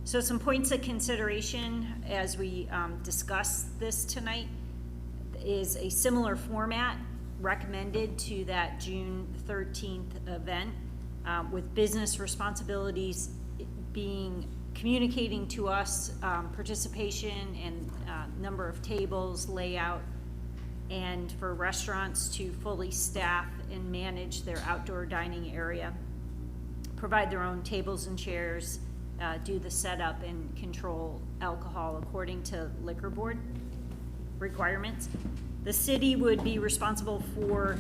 So some points of consideration as we discuss this tonight is a similar format recommended to that June 13th event, with business responsibilities being communicating to us participation and number of tables, layout, and for restaurants to fully staff and manage their outdoor dining area, provide their own tables and chairs, do the setup and control alcohol according to liquor board requirements. The city would be responsible for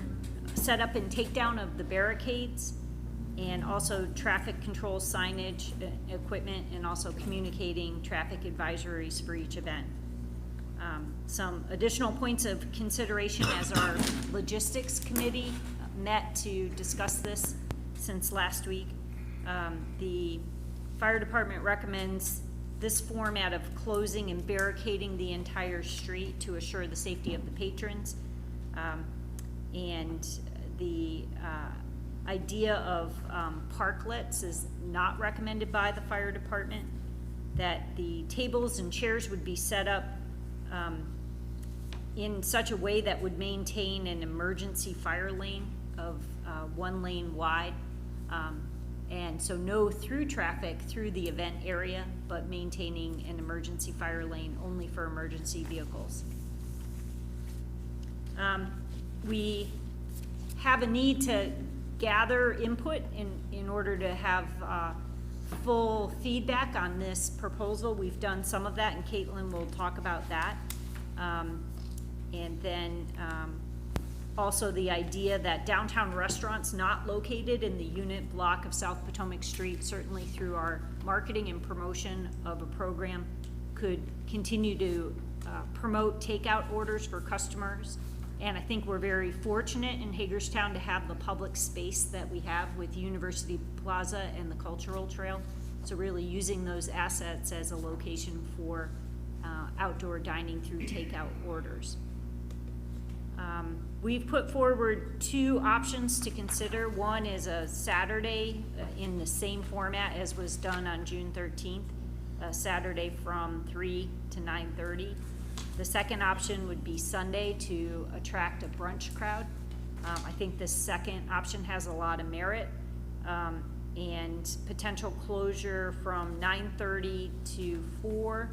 setup and takedown of the barricades and also traffic control signage, equipment, and also communicating traffic advisories for each event. Some additional points of consideration as our logistics committee met to discuss this since last week. The fire department recommends this format of closing and barricading the entire street to assure the safety of the patrons. And the idea of parklets is not recommended by the fire department, that the tables and chairs would be set up in such a way that would maintain an emergency fire lane of 1 lane wide. And so no through traffic through the event area, but maintaining an emergency fire lane only for emergency vehicles. We have a need to gather input in order to have full feedback on this proposal. We've done some of that, and Caitlin will talk about that. And then also the idea that downtown restaurants not located in the unit block of South Potomac Street, certainly through our marketing and promotion of a program, could continue to promote takeout orders for customers. And I think we're very fortunate in Hagerstown to have the public space that we have with University Plaza and the Cultural Trail. So really using those assets as a location for outdoor dining through takeout orders. We've put forward two options to consider. One is a Saturday in the same format as was done on June 13th, a Saturday from 3 to 9:30. The second option would be Sunday to attract a brunch crowd. I think the second option has a lot of merit, and potential closure from 9:30 to 4.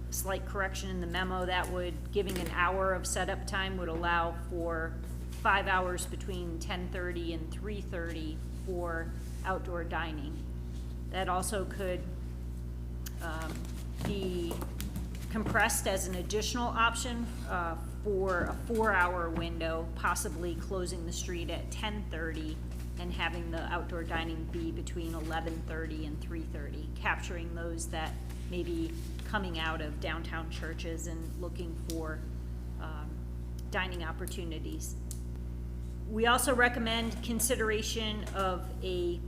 Slight correction in the memo, that would, giving an hour of setup time would allow for 5 hours between 10:30 and 3:30 for outdoor dining. That also could be compressed as an additional option for a 4-hour window, possibly closing the street at 10:30 and having the outdoor dining be between 11:30 and 3:30, capturing those that may be coming out of downtown churches and looking for dining opportunities. We also recommend consideration of a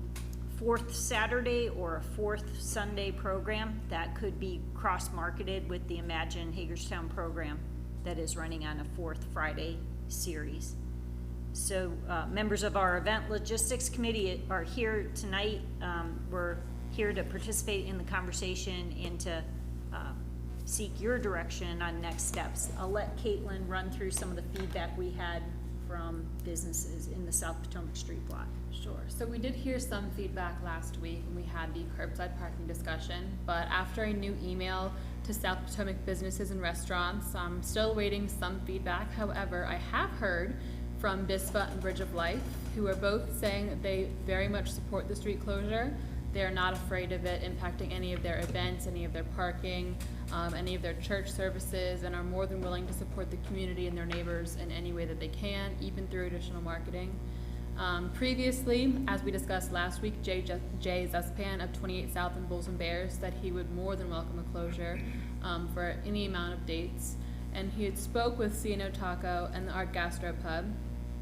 4th Saturday or a 4th Sunday program that could be cross-marketed with the Imagine Hagerstown program that is running on a 4th Friday series. So members of our event logistics committee are here tonight. We're here to participate in the conversation and to seek your direction on next steps. I'll let Caitlin run through some of the feedback we had from businesses in the South Potomac Street block. Sure. So we did hear some feedback last week when we had the curbside parking discussion, but after a new email to South Potomac businesses and restaurants, I'm still waiting some feedback. However, I have heard from BISFA and Bridge of Life, who are both saying that they very much support the street closure. They're not afraid of it impacting any of their events, any of their parking, any of their church services, and are more than willing to support the community and their neighbors in any way that they can, even through additional marketing. Previously, as we discussed last week, Jay Zuspan of 28 South and Bulls and Bears said he would more than welcome a closure for any amount of dates. And he had spoke with C&O Taco and the Art Gastro Pub.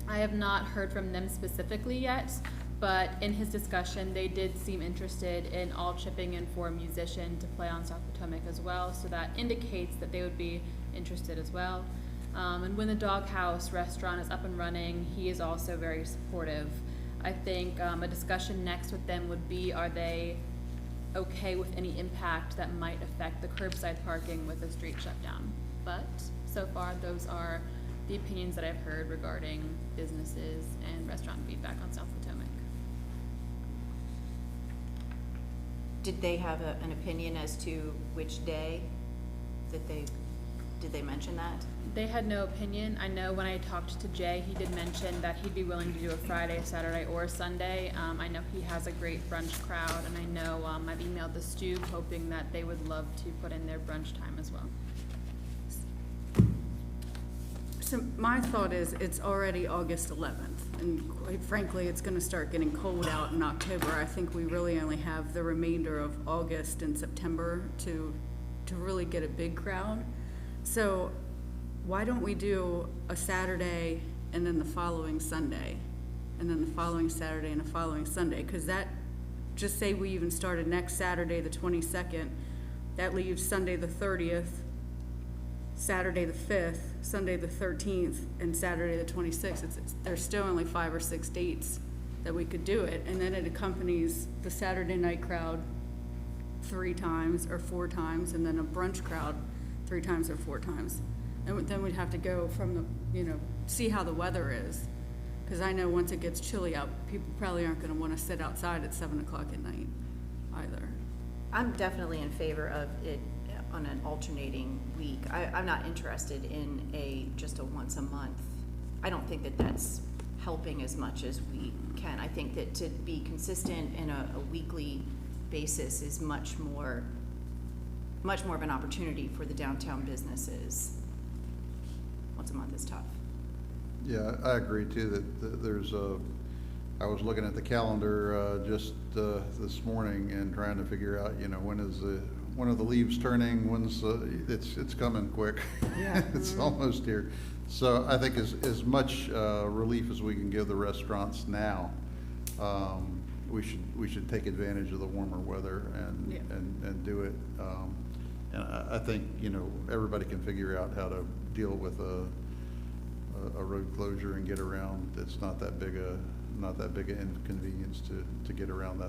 I have not heard from them specifically yet, but in his discussion, they did seem interested in all chipping in for a musician to play on South Potomac as well, so that indicates that they would be interested as well. And when the Doghouse restaurant is up and running, he is also very supportive. I think a discussion next with them would be, are they okay with any impact that might affect the curbside parking with the street shutdown? But so far, those are the opinions that I've heard regarding businesses and restaurant feedback on South Potomac. Did they have an opinion as to which day that did they mention that? They had no opinion. I know when I talked to Jay, he did mention that he'd be willing to do a Friday, Saturday, or a Sunday. I know he has a great brunch crowd, and I know I've emailed the Stu hoping that they would love to put in their brunch time as well. So my thought is, it's already August 11th, and quite frankly, it's gonna start getting cold out in October. I think we really only have the remainder of August and September to really get a big crowd. So why don't we do a Saturday and then the following Sunday, and then the following Saturday and the following Sunday? Because that, just say we even started next Saturday, the 22nd, that leaves Sunday the 30th, Saturday the 5th, Sunday the 13th, and Saturday the 26th. There's still only 5 or 6 dates that we could do it, and then it accompanies the Saturday night crowd 3 times or 4 times, and then a brunch crowd 3 times or 4 times. And then we'd have to go from the, see how the weather is. Because I know once it gets chilly out, people probably aren't gonna wanna sit outside at 7 o'clock at night either. I'm definitely in favor of it on an alternating week. I'm not interested in just a once a month. I don't think that that's helping as much as we can. I think that to be consistent in a weekly basis is much more of an opportunity for the downtown businesses. Once a month is tough. Yeah, I agree too, that there's I was looking at the calendar just this morning and trying to figure out, when are the leaves turning, it's coming quick. Yeah. It's almost here. So I think as much relief as we can give the restaurants now, we should take advantage of the warmer weather and do it. And I think, everybody can figure out how to deal with a road closure and get around. It's not that big a inconvenience to get around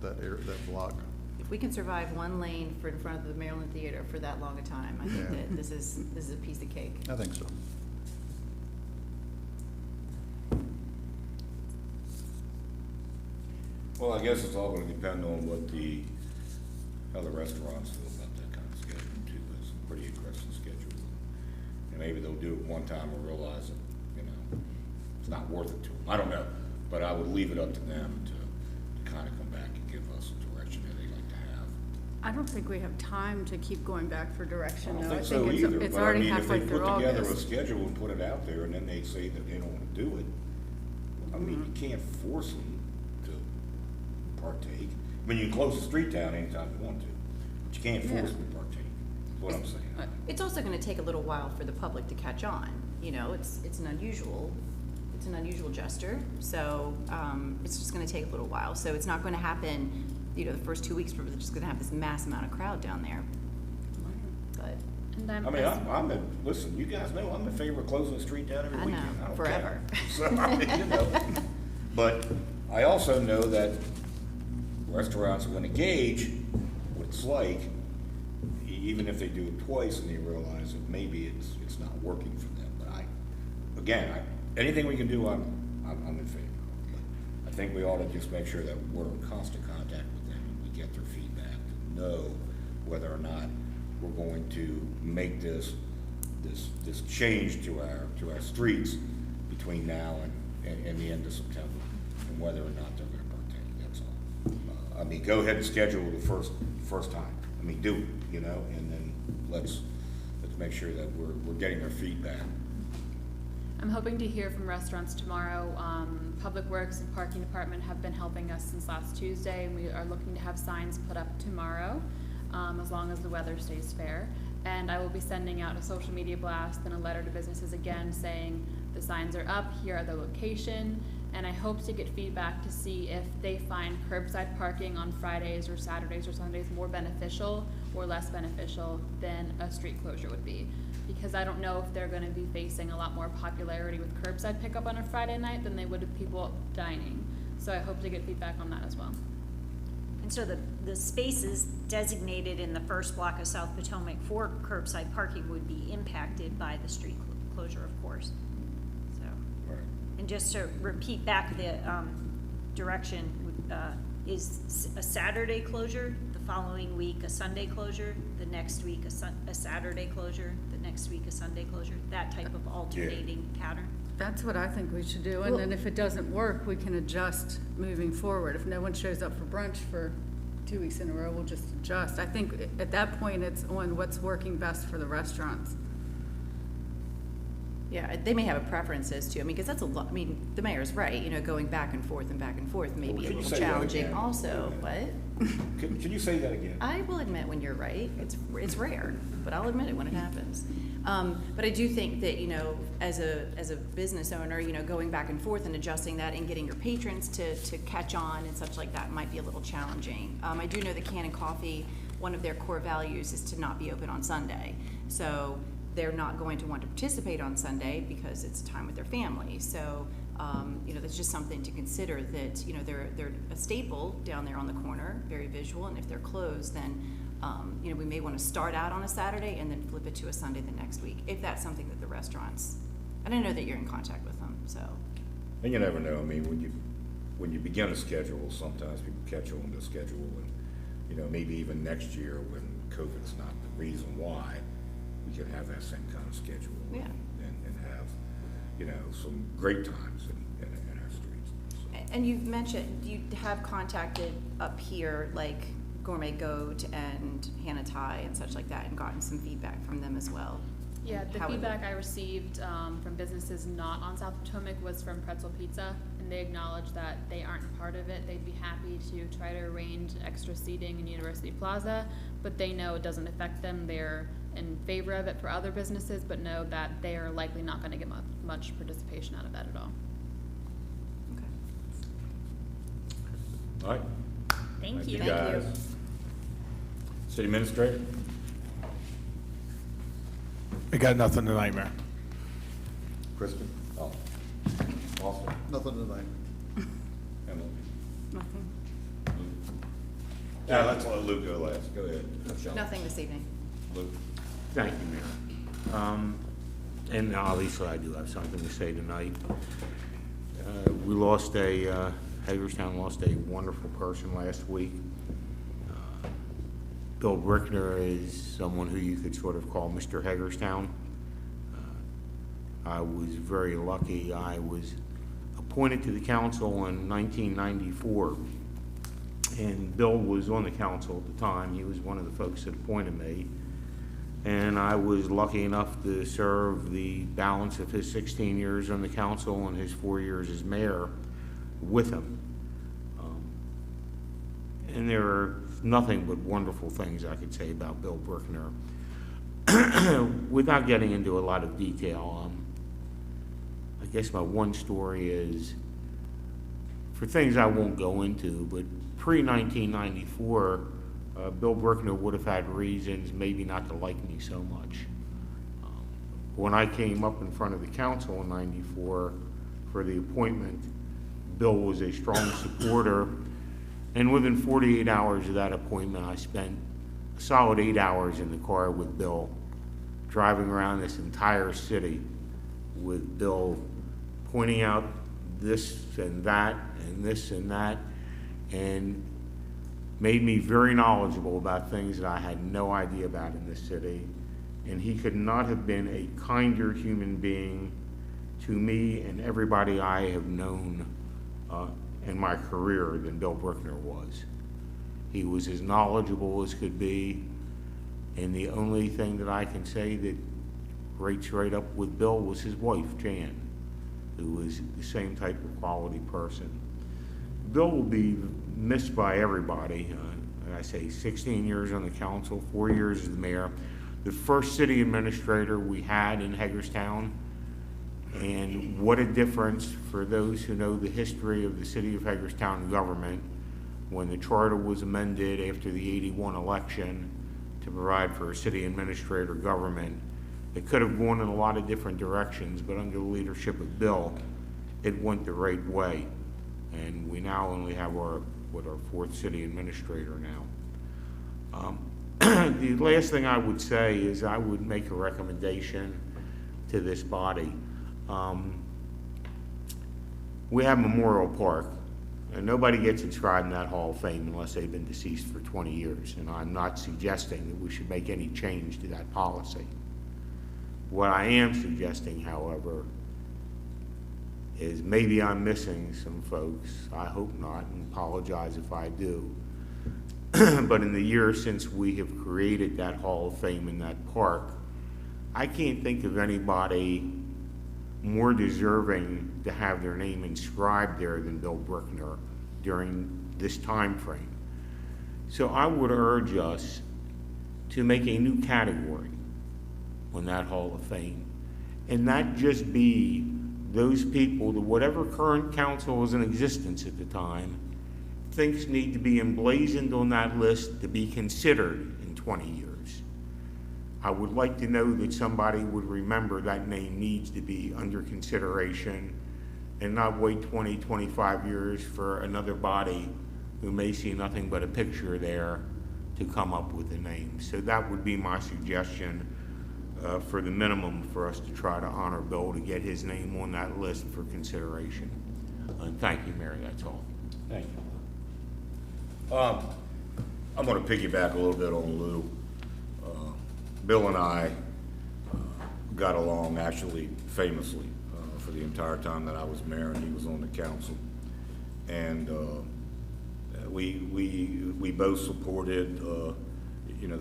that block. If we can survive one lane in front of the Maryland Theater for that long a time, I think Yeah. that this is a piece of cake. I think so. Well, I guess it's all gonna depend on how the restaurants feel about that kind of schedule too. It's a pretty aggressive schedule. And maybe they'll do it one time and realize that, it's not worth it to them. I don't know, but I would leave it up to them to kind of come back and give us a direction that they'd like to have. I don't think we have time to keep going back for I direction, don't though. think so either, It's but I already mean, if halfway they through put together a August. schedule and put it out there, and then they say that they don't wanna do it, I mean, you can't force them to partake. I mean, you can close the street down anytime you want to, but you can't force them to partake, is what I'm saying. It's also gonna take a little while for the public to catch on, it's an unusual gesture, so, it's just gonna take a little while, so it's not gonna happen, the first 2 weeks, we're just gonna have this mass amount of crowd down there. But, And I mean, listen, you guys know, I'm in favor of closing the street down every I know, weekend. I don't forever. care. So, I mean, But I also know that restaurants are gonna gauge what it's like, even if they do it twice and they realize that maybe it's not working for them. But anything we can do, I'm in favor of. But I think we ought to just make sure that we're in constant contact with them and we get their feedback to know whether or not we're going to make this change to our streets between now and the end of September, and whether or not they're gonna partake, that's all. I mean, go ahead and schedule the first time. I mean, do it, and then let's make sure that we're getting their feedback. I'm hoping to hear from restaurants tomorrow. Public Works and Parking Department have been helping us since last Tuesday, and we are looking to have signs put up tomorrow, as long as the weather stays fair. And I will be sending out a social media blast and a letter to businesses again saying the signs are up, here are the location, and I hope to get feedback to see if they find curbside parking on Fridays or Saturdays or Sundays more beneficial or less beneficial than a street closure would be. Because I don't know if they're gonna be facing a lot more popularity with curbside pickup on a Friday night than they would with people dining. So I hope to get feedback on that as well. And so the spaces designated in the first block of South Potomac for curbside parking would be impacted by the street closure, of course. So, Right. and just to repeat back the direction, is a Saturday closure, the following week a Sunday closure, the next week a Saturday closure, the next week a Sunday closure, that type of alternating pattern? That's what I think we should do, and then if it doesn't work, we can adjust moving forward. If no one shows up for brunch for 2 weeks in a row, we'll just adjust. I think at that point, it's on what's working best for the restaurants. Yeah, they may have a preference as to, because that's a lot, the mayor's right, going back and forth may be a Can you little say that challenging again? also, what? Can you say that again? I will admit when you're right, it's rare, but I'll admit it when it happens. But I do think that, as a business owner, going back and forth and adjusting that and getting your patrons to catch on and such like that might be a little challenging. I do know that Cannon Coffee, one of their core values is to not be open on Sunday. So they're not going to want to participate on Sunday because it's time with their family. So, that's just something to consider that, they're a staple down there on the corner, very visual, and if they're closed, then, we may want to start out on a Saturday and then flip it to a Sunday the next week, if that's something that the restaurants, I don't know that you're in contact with them, so. And you never know, I mean, when you begin a schedule, sometimes people catch on to schedule, and, maybe even next year when COVID's not the reason why, we could have that same kind of schedule. Yeah. And have, some great times in our streets. So. And you've mentioned, you have contacted up here, like Gourmet Goat and Hannah Thai and such like that, and gotten some feedback from them as well. Yeah, the How would feedback I received from businesses not on South Potomac was from Pretzel Pizza, and they acknowledged that they aren't part of it. They'd be happy to try to arrange extra seating in University Plaza, but they know it doesn't affect them. They're in favor of it for other businesses, but know that they are likely not going to get much participation out of that at all. Okay. All right. Thank you. guys. City Administrator? I got nothing tonight, Mayor. Kristen? Oh. Austin? Nothing tonight. Emily? Nothing. Yeah, let's let Luke go last. Go ahead. Michelle. Nothing this evening. Luke? Thank you, Mayor. And obviously, I do have something to say tonight. We lost Hagerstown lost a wonderful person last week. Bill Brickner is someone who you could sort of call Mr. Hagerstown. I was very lucky. I was appointed to the council in 1994, and Bill was on the council at the time. He was one of the folks that appointed me, and I was lucky enough to serve the balance of his 16 years on the council and his 4 years as mayor with him. And there are nothing but wonderful things I could say about Bill Brickner. Without getting into a lot of detail, I guess my one story is, for things I won't go into, but pre-1994, Bill Brickner would have had reasons maybe not to like me so much. When I came up in front of the council in '94 for the appointment, Bill was a strong supporter, and within 48 hours of that appointment, I spent a solid 8 hours in the car with Bill, driving around this entire city with Bill pointing out this and that and this and that, and made me very knowledgeable about things that I had no idea about in this city. And he could not have been a kinder human being to me and everybody I have known in my career than Bill Brickner was. He was as knowledgeable as could be, and the only thing that I can say that rates right up with Bill was his wife, Jan, who was the same type of quality person. Bill will be missed by everybody. I say 16 years on the council, 4 years as the mayor, the first city administrator we had in Hagerstown, and what a difference for those who know the history of the city of Hagerstown government when the charter was amended after the '81 election to provide for a city administrator government. It could have gone in a lot of different directions, but under the leadership of Bill, it went the right way. And we now only have our fourth city administrator now. The last thing I would say is I would make a recommendation to this body. We have Memorial Park, and nobody gets inscribed in that Hall of Fame unless they've been deceased for 20 years, and I'm not suggesting that we should make any change to that policy. What I am suggesting, however, is maybe I'm missing some folks. I hope not, and apologize if I do. But in the years since we have created that Hall of Fame in that park, I can't think of anybody more deserving to have their name inscribed there than Bill Brickner during this time frame. So I would urge us to make a new category on that Hall of Fame, and not just be those people that whatever current council is in existence at the time thinks need to be emblazoned on that list to be considered in 20 years. I would like to know that somebody would remember that name needs to be under consideration and not wait 20, 25 years for another body who may see nothing but a picture there to come up with a name. So that would be my suggestion for the minimum for us to try to honor Bill, to get his name on that list for consideration. Thank you, Mayor, that's all. Thank you. I'm going to piggyback a little bit on Lou. Bill and I got along actually famously for the entire time that I was mayor and he was on the council. And we both supported the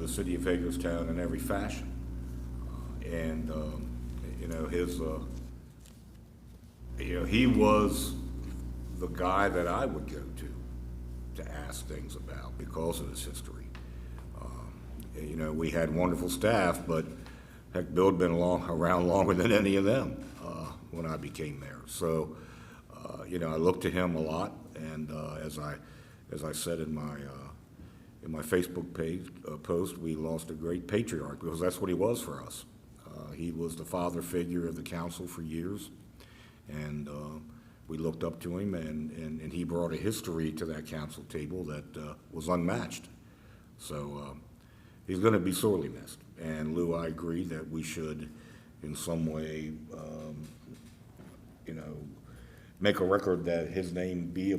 city of Hagerstown in every fashion. He was the guy that I would go to ask things about because of his history. We had wonderful staff, but heck, Bill had been around longer than any of them when I became mayor. So, I looked to him a lot, and as I said in my Facebook page post, we lost a great patriarch because that's what he was for us. He was the father figure of the council for years, and we looked up to him, and he brought a history to that council table that was unmatched. So he's going to be sorely missed. And Lou, I agree that we should, in some way, make a record that his name be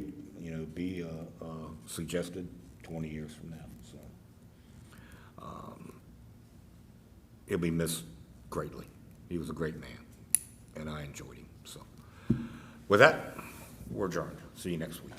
suggested 20 years from now. So he'll be missed greatly. He was a great man, and I enjoyed him. So with that, we're adjourned. See you next week.